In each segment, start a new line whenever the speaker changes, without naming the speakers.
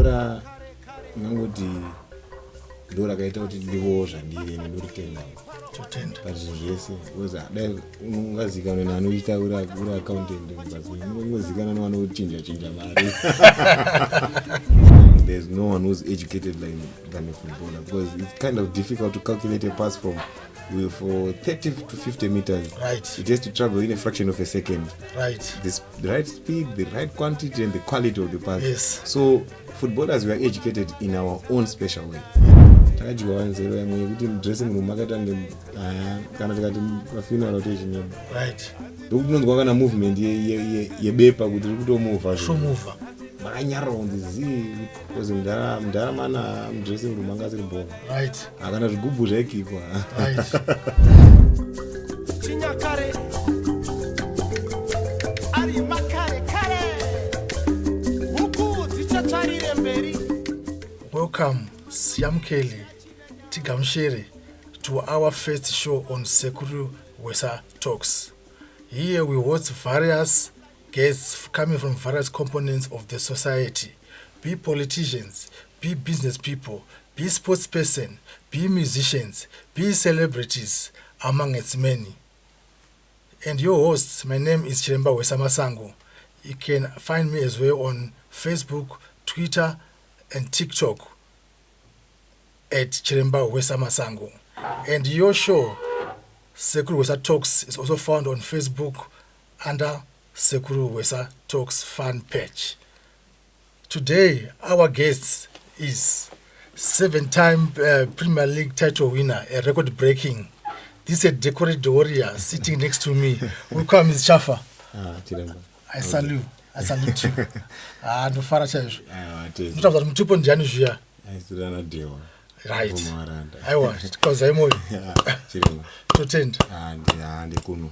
bhora ngangoti ndo rakaita kuti ndivo zvandiri ndorutenda but zvese dai ungazikanwa neanoita uri accountant ungazikanwa nevanochinja mari. There's no one who's educated than a footballer, because it's kind of difficult to calculate a pass from for 30 to 50 meters.
Right.
It has to travel in a fraction of a second.
Right.
The right speed, the right quantity, and the quality of the pass.
Yes.
So footballers were educated in our own special way. Takajigwanzero yamwe kuti dressing room makatanga kana tikati funeral rotation.
Right.
Ndokunonzwa kana movement yebepa kuti uri kutomova.
Shomova.
Makanyaronzi because mudhara mana dressing room angaziri bhora.
Right.
Akana zvigubhu zvaikikwa.
Right.
Chinyakare ari makare kare huku dzichatarire mberi.
Welcome, Siamkeli Tigamshere, to our first show on Sekuru Hwesa Talks. Here we host various guests coming from various components of the society, be politicians, be business people, be sports person, be musicians, be celebrities, among its many. And your host, my name is Chiremba Hwesa Masango. You can find me as well on Facebook, Twitter, and TikTok at Chiremba Hwesa Masango. And your show, Sekuru Hwesa Talks, is also found on Facebook under Sekuru Hwesa Talks fan page. Today, our guest is 7-time Premier League title winner, a record-breaking. This is a decorated warrior sitting next to me. Welcome, Ms. CHAFA. I salute you. Ndofara chaizvo. Ndotavza kuti mutupo ndiani zviya.
Aisirana Devon.
Right. Aiwa, tikauza imoyo. Totenda.
Ndikuno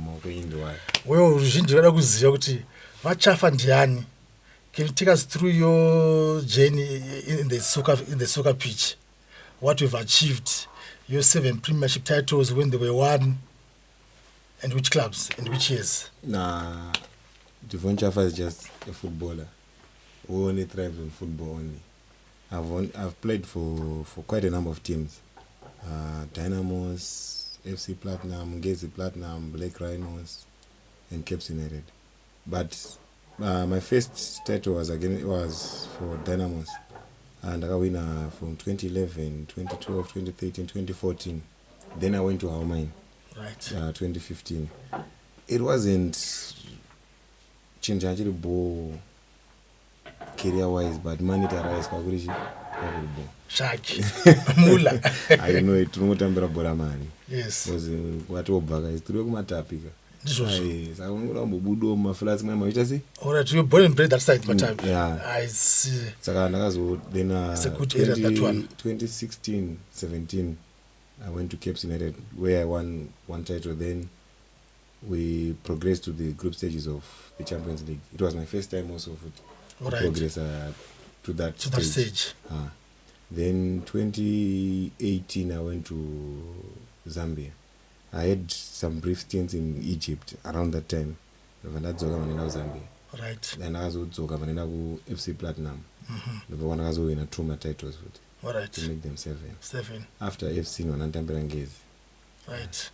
maoko indwayo.
Wewe ruzhinji rwada kuziva kuti vaCHAFA ndiani. Can you take us through your journey in the soccer pitch? What you've achieved, your 7 premiership titles, when they were won, and which clubs and which years?
Devon CHAFA is just a footballer who only thrives on football only. I've played for quite a number of teams. Dynamos, FC Platinum, Ngezi Platinum, Black Rhinos, and Cape United. But my first title was for Dynamos, and I won from 2011, 2012, 2013, 2014. Then I went to our mine,
right?
2015. It wasn't changing ball career-wise, but monetary-wise,
Shaki, Mula.
I know it. Tumutambira bora mani.
Yes.
Because watu obvaga istiri kumatapika. Yes. I want to budo maflats mama itasi.
Alright, you born and bred that side matap.
Yeah.
I see.
Saka nakazo then
it's a good area, that one.
2016, 17 I went to Cape United where I won one title. Then we progressed to the group stages of the Champions League. It was my first time also to progress to that stage. Then 2018 I went to Zambia. I had some brief stints in Egypt around that time. Zambia.
Right.
Then I was to FC Platinum. One was winning 2 more titles
right.
to make them 7. After FC Nantambira Ngezi.
Right.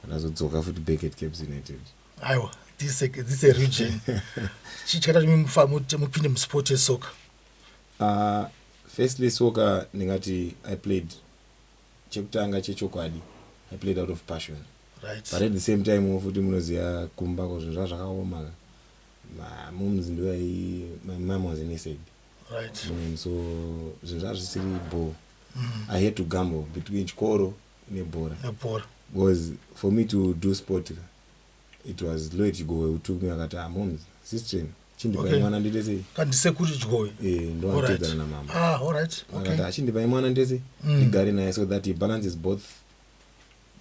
And I was to back at Cape United.
Aiwa, this is a region. Chichakata mupinde msport soccer.
Firstly, soccer, I played chekutanga chechokwadi. I played out of passion.
Right.
But at the same time, ufuti munoziya kumba kozvinhu zvakaoma. Mumzi ndo my mom was an inside.
Right.
So zvinhu zvazvisiri ball. I had to gamble between chikoro nebhora. Because for me to do sport, it was Lloyd Chigowe who took me akati mumzi sister chindipa imwana nditese
kandi Sekuru Chigowe
ndo antedzana na mama.
Alright. Okay.
Akati chindipa imwana nditese ndigare naye so that he balances both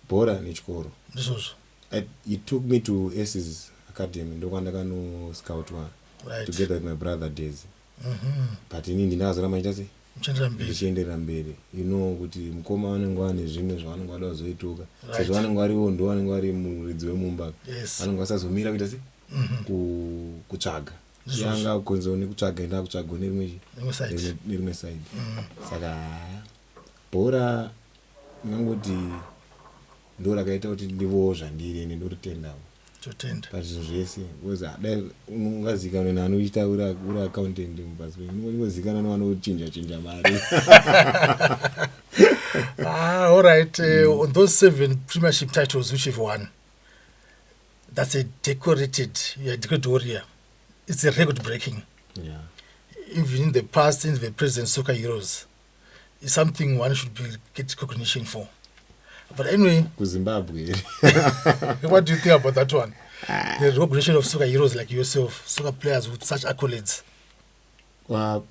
bhora nechikoro.
Ndizvozvo.
He took me to S's Academy ndokwandakano scout one.
Right.
Together with my brother Daisy. But inini ndakazoramba nditase ndichiendera mberi. Kuti mukoma vanenge vane zvimwe zvavanenge vada kuzoituka. Sezvo vanenge variwo ndo vanenge vari muridzi wemumba.
Yes.
Vanenge vasazomira kuita sei kutsvaga. yanga kunzo nekutsvaga enda kutsvaga nerimwe side saka bhora ndingangoti ndo rakaita kuti ndivowo zvandiri ende ndoritendawo
totenda
pazvinhu zvese because dai ungazikanwa neanoita uri accountant mubasa unongozikana nevanochinja mari.
All right. On those 7 premiership titles which you've won, that's a decorated warrior. It's a record breaking.
Yeah.
Even in the past, in the present soccer heroes, it's something one should get recognition for. But anyway,
Zimbabwe.
what do you think about that one? The recognition of soccer heroes like yourself, soccer players with such accolades.
Well,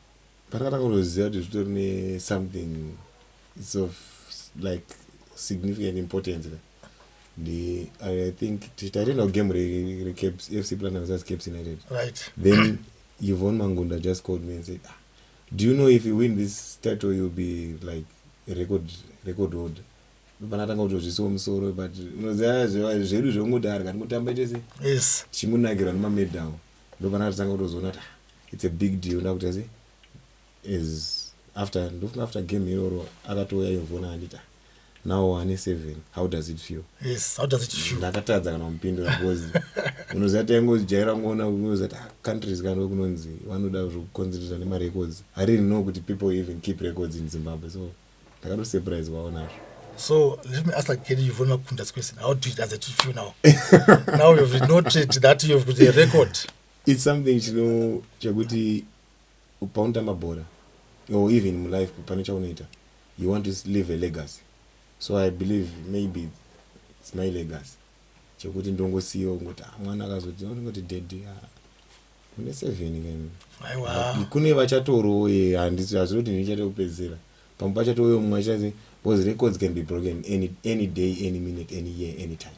something it's of like significant importance. I think I didn't know game FC Platinum versus Cape United.
Right.
Then Yvonne Mangunda just called me and said, "Do you know if you win this title, you'll be like a record holder?" But
yes,
it's a big deal now. Is after game now 1-7. How does it feel?
Yes, how does it feel?
Countries records. I didn't know that people even keep records in Zimbabwe, so I got surprised about that.
So let me ask again, Yvonne Makunda's question. How does it feel now? Now you've noted that you've got a record.
It's something, Chaguti Upaunta Mabora, or even in life, you want to leave a legacy. So I believe maybe it's my legacy. Chaguti Ndongo CEO, dead. 7 again. Kune vachatoro and it's as road in each other. Pampachato Machazi, because records can be broken any day, any minute, any year, any time.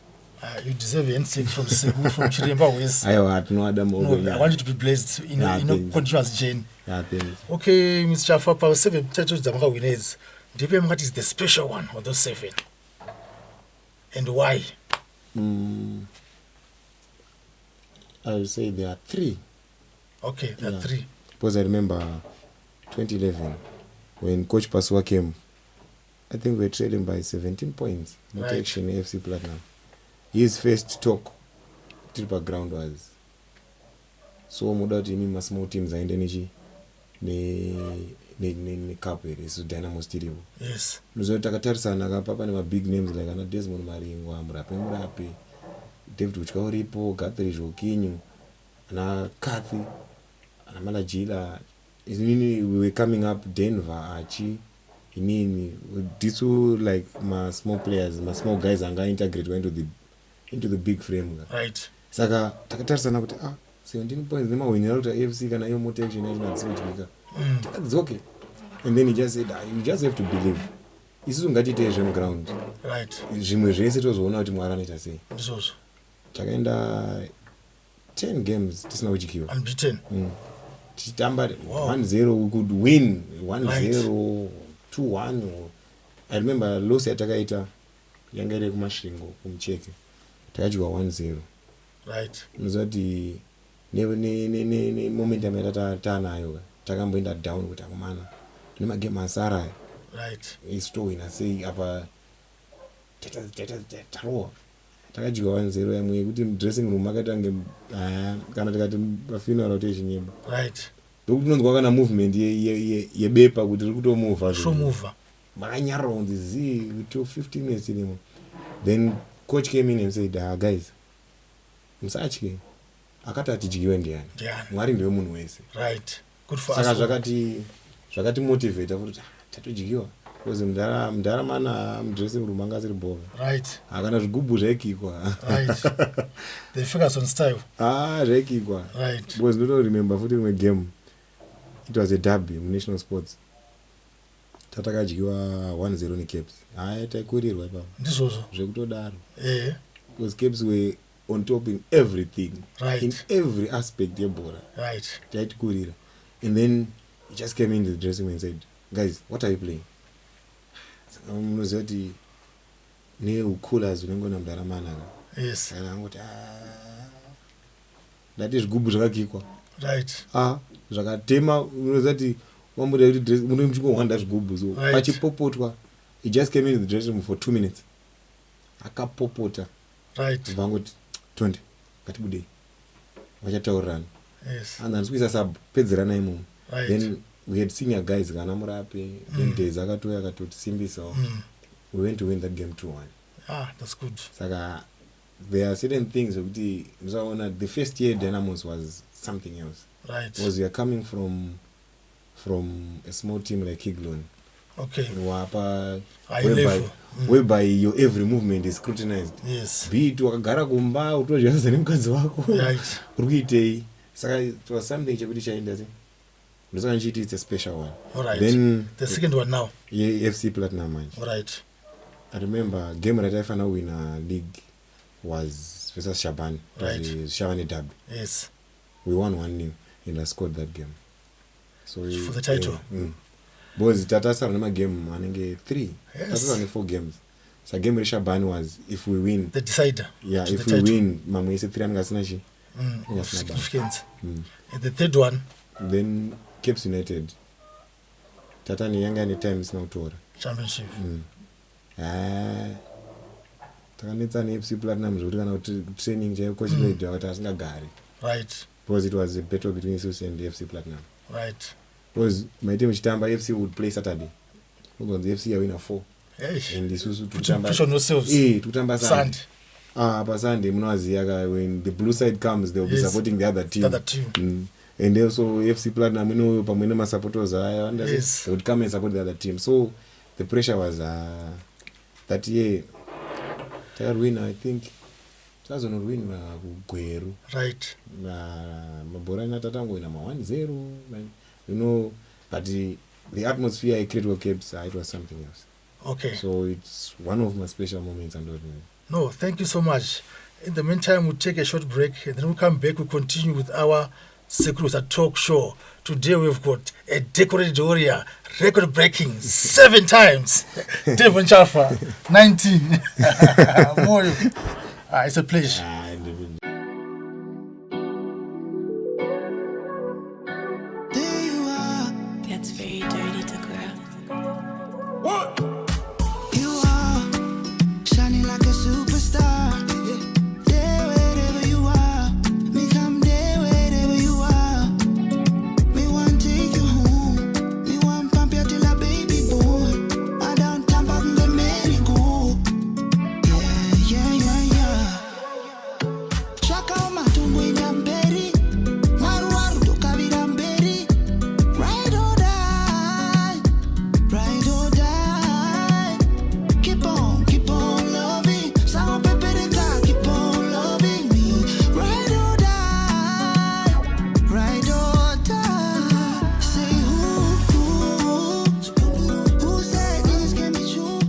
You deserve an instinct from Sekuru from Chiremba West.
I had no other moment.
I want you to be blessed in a continuous chain.
Yeah,
okay, Mr. CHAFA, our 7 titles Zamanga winners. What is the special one of those 7? And why?
I would say there are 3.
Okay, there are 3.
Because I remember 2011 when Coach Paswa came. I think we were trailing by 17 points. Not actually FC Platinum. His first talk to the ground was so modern in small teams and energy. Ne cup is Dynamo Stadium.
Yes.
Takatarisa papa ne big names like Desmond Maringwa, Mrapi, David Uchkauripo, Gathri Jokinyu, na Kathy, na Malajila. We were coming up Denver, Archie. These were like my small players, my small guys, and I integrate into the big frame.
Right.
Saka takatarisa na 17 points. Nema winning out AFC kana yo motivation that's okay. And then he just said, you just have to believe. Isusu ngatite zvemu ground.
Right.
Zvimwe zvese tozoona kuti Mwari anoita sei.
Ndizozo.
Takaenda 10 games tisina kuchikiwa.
Unbeaten.
Tichitamba 1-0 we could win 1-0 2-1. I remember loss yatakaita yanga iri kumasvingo kumucheke. Takadyiwa 1-0.
Right.
Unozoti ne momentum yatanayo takamboenda down kuti akomana nemagame asara.
Right.
Istowina sei apa tarowa takadyiwa 1-0 yamwe yekuti dressing room akatange kana tikati pafuneral rotation yemba.
Right.
Ndokunonzwa kana movement yebepa kuti riri kutomuvha.
So move.
Makanyarwa kunzi zi to 15 minutes irimo. Then coach came in and said, guys, musatye. Akati atidyiwe ndiani. Mwari ndiwe munhu wese.
Right. Good for
us. Saka zvakati motivate kuti tatodyiwa. Because mdaramana dressing room anga asiri bhora.
Right.
Akana zvigubhu zvaikikwa.
Right. They focus on style.
Zvaikikwa.
Right.
Because don't remember futi rimwe game. It was a derby in national sports. Tatakadyiwa 1-0 neCaps. Taikurirwa ipapo.
Ndizozo.
Zvekutodaro.
Because
Caps were on top in everything.
Right.
In every aspect yebhora.
Right.
Taitikurira. And then he just came into the dressing room and said, guys, what are you playing? Munozoti ne ucoolers unengona mdaramana.
Yes.
And I'm going ndati zvigubhu zvakakikwa
Right.
zvakatema unoziva kuti wamuda kuti muno muchingowanda zvigubhu so pachipopotwa he just came in the dressing room for 2 minutes akapopota
Right.
vangoti tonde ngatibudei vachataurirana
Yes.
and handiskuisa sabapedzerana imomo
Right.
then we had senior guys kana murape then days akatouya akatotisimbisawo we went to win that game 2-1.
That's good.
Saka there are certain things okuti musaona the first year Dynamos was something else.
Right.
Because we are coming from a small team like Kiglon.
Okay.
Wapa
High level.
whereby your every movement is scrutinized.
Yes.
Be it wakagara kumba utozviasa nemukadzi wako.
Right.
Urikuitei. Saka it was something chekuti chaenda sei. Ndosaka nchiti it's a special one.
All right.
Then
the second one now.
FC Platinum manje.
All right.
I remember game that I found out in a league was versus Shaban.
Right.
Shabani derby.
Yes.
We won 1-0 and I scored that game. So
For the title.
Because Tatasa Ranama game anenge 3.
Yes.
Tatasa only 4 games. So game with Shaban was if we win.
The decider.
Yeah,
to
if
the
we
title.
win, Mama is 3 angasinachi.
Of significance. And the third one.
Then Cape United. Tatani yanga any times now tour.
Championship.
Takanetsa neFC Platinum zvekuti kana kuti training chaiyo coach lady akati asingagari.
Right.
Because it was a battle between Isusu and FC Platinum.
Right.
Because my team chitamba FC would play Saturday. Because the FC win 4.
Hey.
And Isusu
Push on yourselves.
tutamba
Sunday.
Pa Sunday munoziya when the blue side comes they will be supporting the other team.
The other team.
And also FC Platinum pamwe nemasupporters aya
Yes.
they would come and support the other team. So the pressure was that year win, I think Tazon win Gweru.
Right.
Mabora Natatango in 1-0, but the atmosphere I created with Capes, it was something else.
Okay.
So it's one of my special moments.
No, thank you so much. In the meantime, we'll take a short break and then we'll come back. We'll continue with our Sekuru Hwesa talk show. Today we've got a decorated warrior, record breaking 7 times. Devon CHAFA, 19. More. It's a pleasure.
That's very dirty to grab.
What?
You are shining like a superstar. There wherever you are, me come there wherever you are. Me want take you home, me want pump you till a baby born. I don't tamp up the merry-go. Yeah. Chaka matumbo inamberi, maruaru tukavira mberi. Ride or die, ride or die. Keep on loving. Sound pepereka, keep on loving me. Ride or die, ride or die. Say who said this can be true?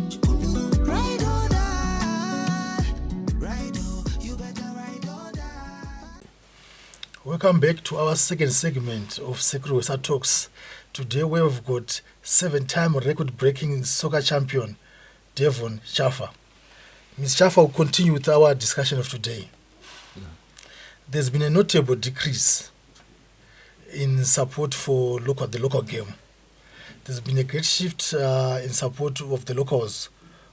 Ride or die, ride or, you better ride or die.
Welcome back to our second segment of Sekuru Hwesa Talks. Today we've got 7-time record-breaking soccer champion, Devon CHAFA. Ms. CHAFA will continue with our discussion of today. There's been a notable decrease in support for the local game. There's been a great shift in support of the locals.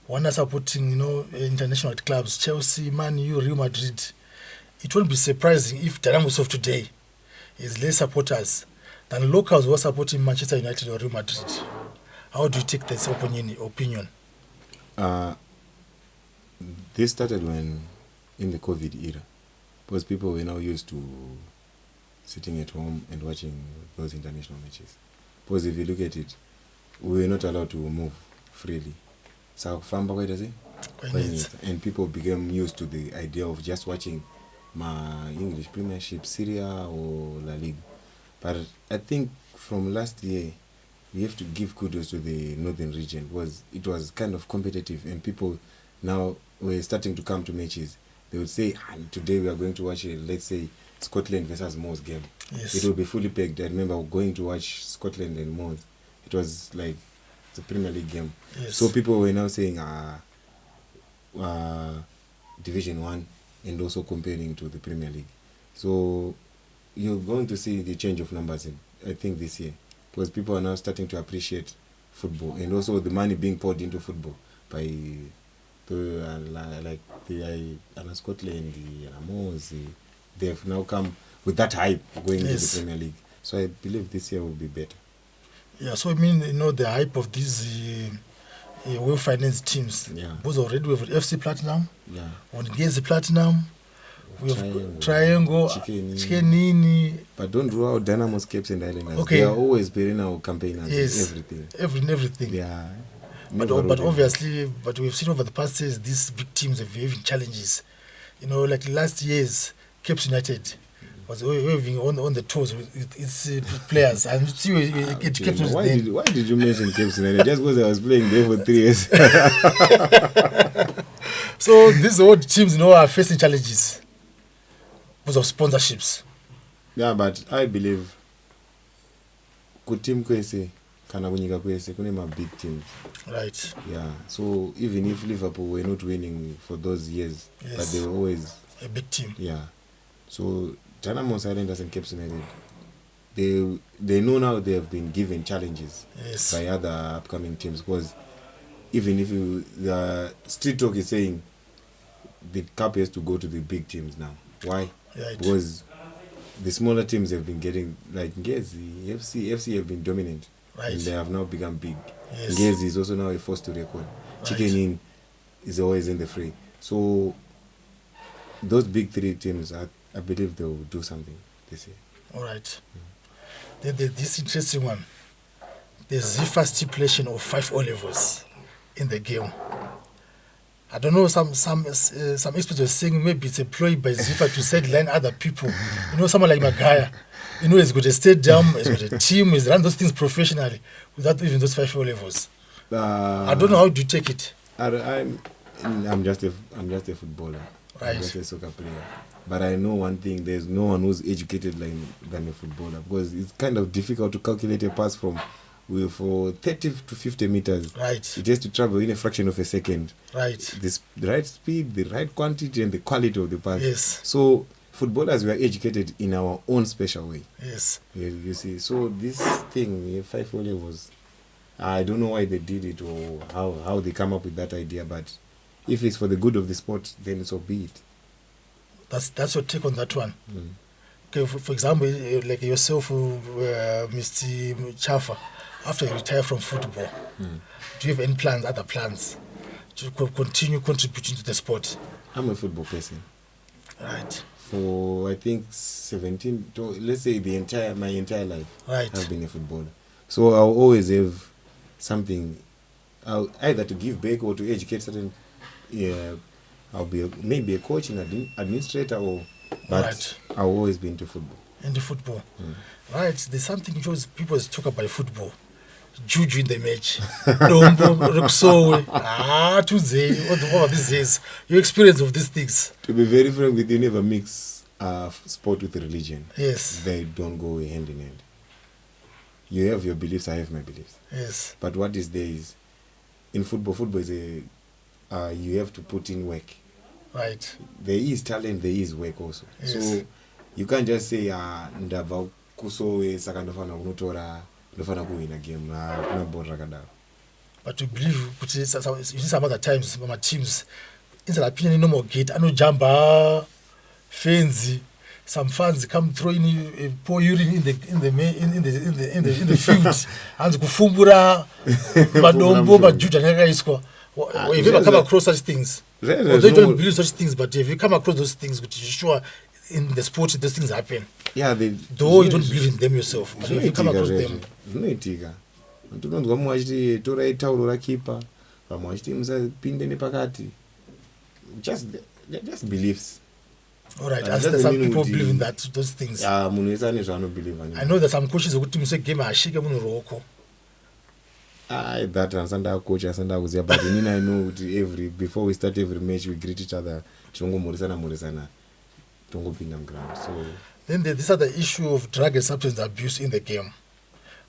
One are supporting, international clubs, Chelsea, Man U, Real Madrid. It won't be surprising if Dynamos of today is less supporters than locals who are supporting Manchester United or Real Madrid. How do you take this opinion?
This started when in the COVID era, because people were now used to sitting at home and watching those international matches. Because if you look at it, we were not allowed to move freely. So and people became used to the idea of just watching my English Premiership, Syria or La Liga. But I think from last year, we have to give kudos to the northern region because it was kind of competitive and people now were starting to come to matches. They would say, today we are going to watch, let's say, Scotland versus Moors game.
Yes.
It will be fully packed. I remember going to watch Scotland and Moors. It was like the Premier League game.
Yes.
So people were now saying Division 1 and also comparing to the Premier League. So you're going to see the change of numbers, I think, this year. Because people are now starting to appreciate football. And also the money being poured into football by like the Scotland, the Ramos. They have now come with that hype going into the Premier League. So I believe this year will be better.
Yeah, so I mean, the hype of these well-financed teams.
Yeah.
Because already we have FC Platinum,
Yeah.
on Gezi Platinum, we have Triangle,
Chikenini. But don't rule out Dynamo's Capes and Islanders.
Okay.
They are always perennial campaigners.
Yes.
Everything.
Everything.
Yeah.
But obviously, but we've seen over the past years, these big teams have having challenges. Like last year's Capes United was having on the toes with its players. And see, it kept
why did you mention Capes United? Just because I was playing there for 3 years.
So these old teams, are facing challenges because of sponsorships.
Yeah, but I believe team kwese kana kunyika kwese kune ma big teams.
Right.
Yeah. So even if Liverpool were not winning for those years, but they were always
a big team.
Yeah. So Dynamo Islanders and Capes United, they know now they have been given challenges by other upcoming teams, because even if the street talk is saying the cup has to go to the big teams now. Why?
Right.
Because the smaller teams have been getting, like Ngezi, FC have been dominant.
Right.
And they have now become big.
Yes.
Ngezi is also now a force to record.
Right.
Chicken is always in the fray. So those big 3 teams, I believe they will do something this year.
All right. Then this interesting one. There's ZIFA stipulation of 5 O-levels in the game. I don't know, some experts were saying maybe it's employed by ZIFA to sideline other people. Someone like Magaya, he's got a stadium, he's got a team, he's run those things professionally without even those 5 O-levels. I don't know how do you take it.
I'm just a footballer.
Right.
I'm just a soccer player. But I know one thing, there's no one who's educated than a footballer, because it's kind of difficult to calculate a pass for 30 to 50 meters.
Right.
It has to travel in a fraction of a second.
Right.
The right speed, the right quantity, and the quality of the pass.
Yes.
So footballers were educated in our own special way.
Yes.
You see. So this thing, 5 O-levels, I don't know why they did it or how they come up with that idea, but if it's for the good of the sport, then so be it.
That's your take on that one.
Mm.
Okay, for example, like yourself, Mr. CHAFA, after you retire from football, do you have any other plans to continue contributing to the sport?
I'm a football person.
Right.
For I think 17, let's say my entire life,
right.
I've been a footballer. So I'll always have something, either to give back or to educate certain. I'll be maybe a coach and administrator, but right. I've always been to football.
Into football. Right. There's something people talk about football. Juju in the match. Over these days. Your experience of these things.
To be very frank with you, never mix sport with religion.
Yes.
They don't go hand in hand. You have your beliefs, I have my beliefs.
Yes.
But what is there is, in football is you have to put in work.
Right.
There is talent, there is work also.
Yes.
So you can't just say ndava kusowe saka ndofana kunotora ndofana kuwina game kuna bora rakadaro.
But you believe you see some other times my teams instead of playing no more gate anojamba fence, some fans come throwing pour urine in the field and kufumbura madombo majuta nakaiswa. Have you ever come across such things? Well, they don't believe such things, but if you come across those things, which is sure in the sport those things happen.
Yeah,
though you don't believe in them yourself, but if you come across them.
Zvinoitika. Ndinonzwa vamwe vachiti torai tauro rakipa, vamwe vachiti musapinde nepakati. Just beliefs.
All right, and some people believe in those things.
Yeah, munhu wese ane zvaanobelieve.
I know that some coaches would say game ashike munhu roko.
That and coach and kuziya, but I know before we start every match we greet each other. Murisana. Ground. So
then this other issue of drug and substance abuse in the game.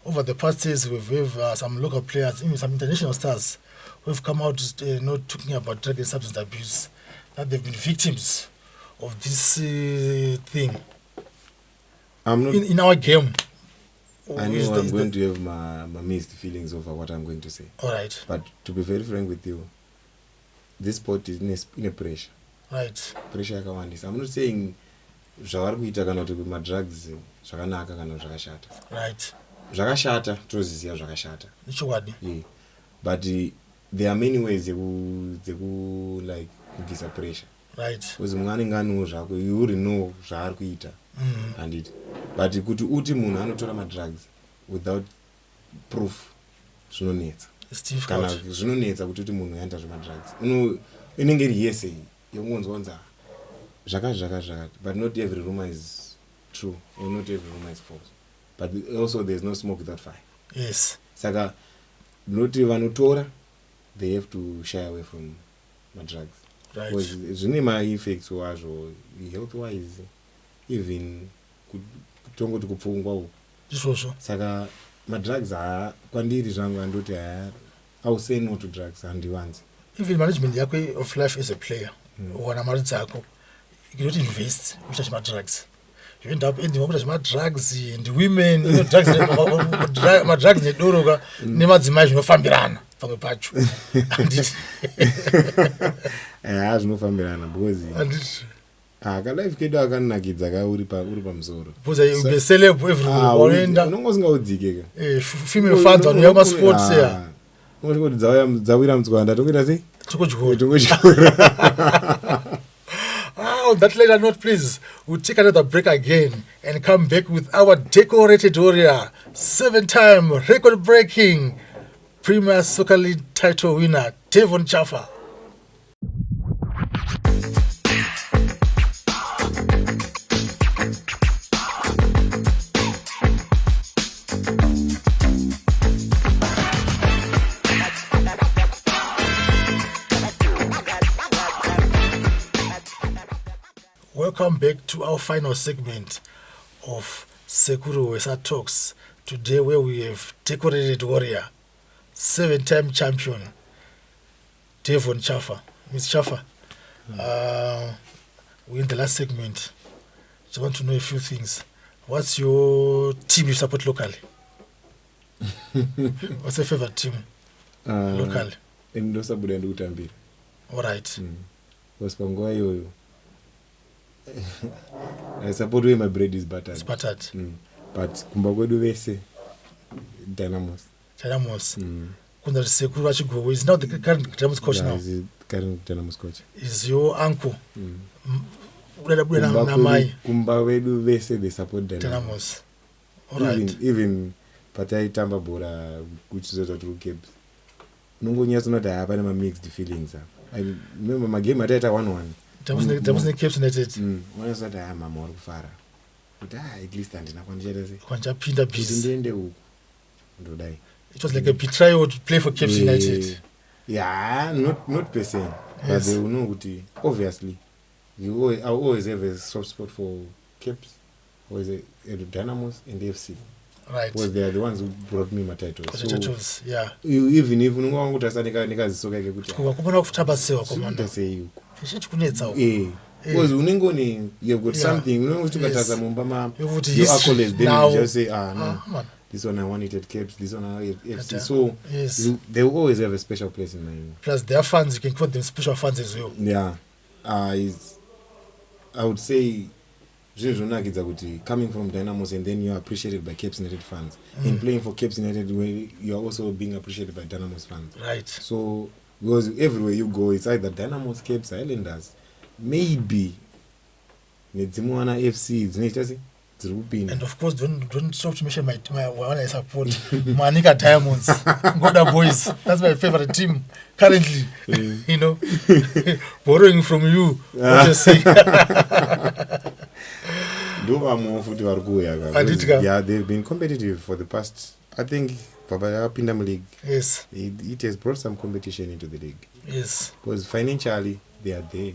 Over the past years, we've some local players, even some international stars, who have come out talking about drug and substance abuse, that they've been victims of this thing.
I'm not.
in our game.
I know I'm going to have my mixed feelings over what I'm going to say.
All right.
But to be very frank with you, this sport is in a pressure.
Right.
Pressure yakawandisa. I'm not saying zvavari kuita kana kuti madrugs zvakanaka kana zvakashata.
Right.
Zvakashata toziziva zvakashata.
Nichokwadi.
Yeah. But there are many ways to like kubvisa pressure.
Right.
Because munhu anenge anewo zvako, you already know zvaari kuita. Handiti. But kuti uti munhu anotora madrugs without proof zvinonetsa.
It's difficult.
Kana zvinonetsa kuti uti munhu aita zvemadrugs. Inenge iri yese yekungonzwa zvakati. But not every rumor is true, or not every rumor is false. But also there's no smoke without fire.
Yes.
Saka noti vanotora, they have to shy away from madrugs.
Right.
Because zvine ma-effects wazvo health-wise, even kutongoti kupfungwa uko.
Izvozvo.
Saka madrugs kwandiri zvangu andoti I will say no to drugs handiwanzi.
Even management yako of life as a player, wana mari dzako, you cannot invest kuita zvemadrugs. You end up ending kuita zvemadrugs and women, drugs, madrugs nedoroka nemadzimai zvinofambirana pamwe pacho.
Zvinofambirana because life kedu akanakidza ka uri pamusoro.
Because you be celeb everywhere. Unoenda.
Unongo usingaudzike ka.
Female fans on your sports here.
Unoti dzawira mutswanda tokuita sei?
Tokudyora. On that later note, please, we'll take another break again and come back with our decorated warrior, 7-time record-breaking Premier Soccer League title winner, Devon CHAFA. Welcome back to our final segment of Sekuru Hwesa Talks. Today where we have decorated warrior, 7-time champion, Devon CHAFA. Ms. CHAFA, we're in the last segment. Just want to know a few things. What's your team you support locally? What's your favorite team locally?
Ndosabuda ndikutambira.
All right.
Because panguva iyoyo I support where my bread is buttered.
It's buttered.
But kumba kwedu vese Dynamos.
Kuna Sekuru Hwesa is now the current Dynamos coach now.
He's the current Dynamos coach.
Is your uncle?
Kumba wedu vese they support
Dynamos. All right.
Even pataitamba bora kuchizota tru Caps. Nongonyatsa not hapana ma mixed feelings. I remember my game ataita 1-1.
Dynamos Caps United.
Wona sati mama uri kufara. Kuti at least andina kwanjera sei.
Kwanjapinda busy.
Ndiende uko. Ndodai.
It was like a betrayal to play for Caps United.
Yeah, not per se. But they will know kuti obviously I always have a soft spot for Caps, always a Dynamos and FC.
Right.
Because they are the ones who brought me my titles.
So, titles, yeah.
Even if unonga kuti asanika nikazisoka ke kuti.
Kubona kutabasewa komanda.
Say you.
Zvichikunetsa uko.
Because unengoni you've got something, unongo tukataza mumba ma.
You
accolades then
now,
you just say no. This one I want it at Caps, this one I want it at FC. So they will always have a special place in my.
Plus their fans, you can call them special fans as well.
Yeah. I would say coming from Dynamos and then you are appreciated by Caps United fans. And playing for Caps United where you are also being appreciated by Dynamos fans.
Right.
So because everywhere you go it's either Dynamos, Caps, Islanders. Maybe Nedzimuana FC
and of course don't stop to mention my one I support Manika Diamonds. Goda Boys. That's my favorite team currently. You know. Borrowing from you. What you say?
Yeah, they've been competitive for the past, I think, Pindam League.
Yes.
It has brought some competition into the league.
Yes.
Because financially, they are there.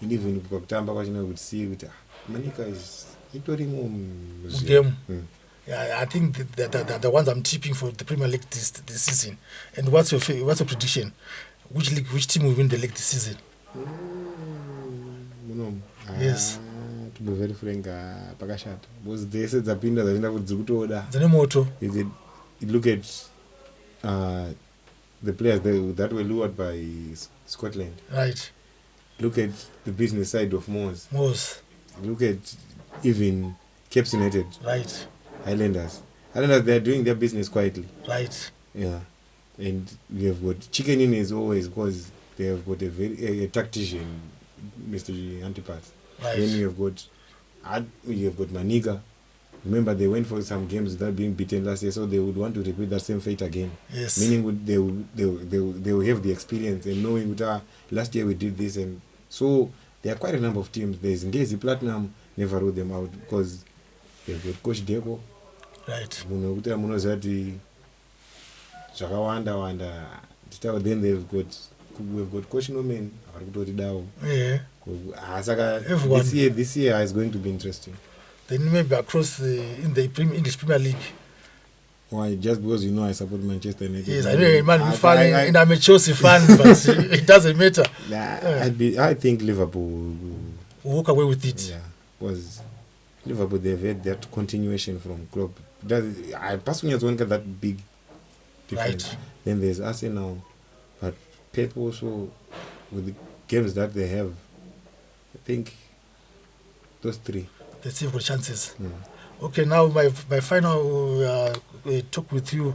And even if Kokutamba would see with Manika is
yeah, I think the ones I'm tipping for the Premier League this season. And what's your prediction? Which team will win the league this season?
No.
Yes.
To to be very frank, pakashata. Because they said zapinda zaenda kuti kutoda.
Dzine moto.
You look at the players that were lured by Scotland.
Right.
Look at the business side of Moors. Look at even Cape United.
Right.
Highlanders, they are doing their business quietly.
Right.
Yeah. And we have got chicken in as always because they have got a tactician, Mr. Antipas.
Right.
Then you have got Maniga. Remember, they went for some games without being beaten last year, so they would want to repeat that same fate again.
Yes.
Meaning they will have the experience and knowing that last year we did this, and so there are quite a number of teams. There's Ngezi Platinum, never wrote them out because they've got Coach Deco.
Right.
Munozati Wanda. Then we've got Coach Nomen.
Yeah.
This year is going to be interesting.
Then maybe across in the English Premier League.
Why? Just because I support Manchester United.
Yes, I know, man. And I'm a Chelsea fan, but it doesn't matter.
I think Liverpool will
walk away with it.
Yeah, because Liverpool, they've had that continuation from Klopp. I personally don't get that big difference.
Right.
Then there's Arsenal, but Pep also, with the games that they have, I think those three.
They still have chances. Okay, now my final talk with you.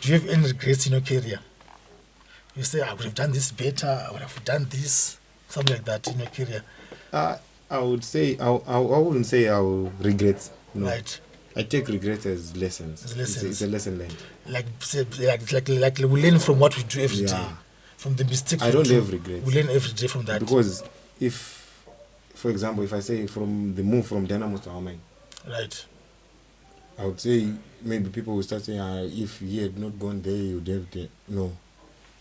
Do you have any regrets in your career? You say, I would have done this better, I would have done this, something like that in your career.
I would say, I wouldn't say I will regret. No.
Right.
I take regrets as lessons. It's a lesson learned.
Like we learn from what we do every day. From the mistakes
I don't have regrets.
We learn every day from that.
Because for example, if I say from the move from Dynamo to Almain,
right,
I would say maybe people will start saying, if he had not gone there, he would have no.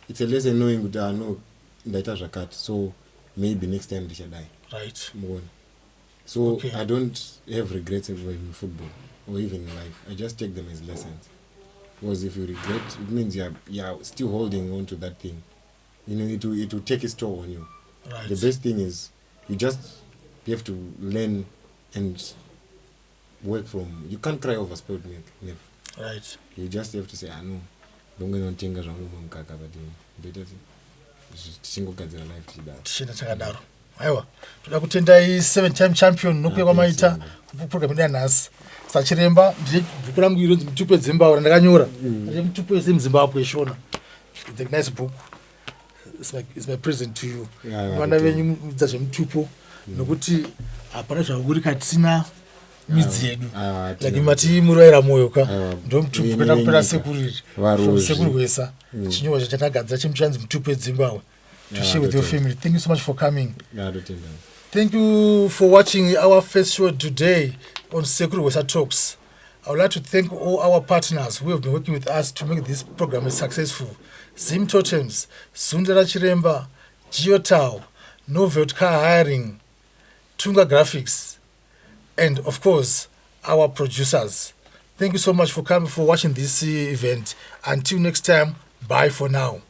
It's a lesson knowing that no, that cut. So maybe next time they shall die.
Right.
So
okay.
I don't have regrets in football or even in life. I just take them as lessons. Because if you regret, it means you're still holding on to that thing. It will take its toll on you.
Right.
The best thing is you have to learn and work from. You can't cry over spilled milk. Never.
Right.
You just have to say, no, don't go on tinga zvangu mukaka better tichingogadzira life tichidaro.
Tichenda takadaro. Aiwa, toda kutendai 7-time champion nokuya kwamaita program ina nhasi. Sachiremba bhuku rangu ironzi mutupo weZimbabwe randakanyora. Mutupo wese muZimbabwe shona. It's a nice book. It's my present to you. Vana venyu mudza zvemutupo nokuti hapana zvakuri katisina midzi yedu. Like mati muroera moyo ka. Ndo mutupo kwenda kupera Sekuru Hwesa. Chinyorwa chatagadzira chemuchanzi mutupo weZimbabwe. To share with your family. Thank you so much for coming. Thank you for watching our first show today on Sekuru Hwesa Talks. I would like to thank all our partners who have been working with us to make this program successful. Zim Totems, Sundara Chiremba, Geotao, Novelt Car Hiring, Tunga Graphics, and of course, our producers. Thank you so much for coming, for watching this event. Until next time, bye for now.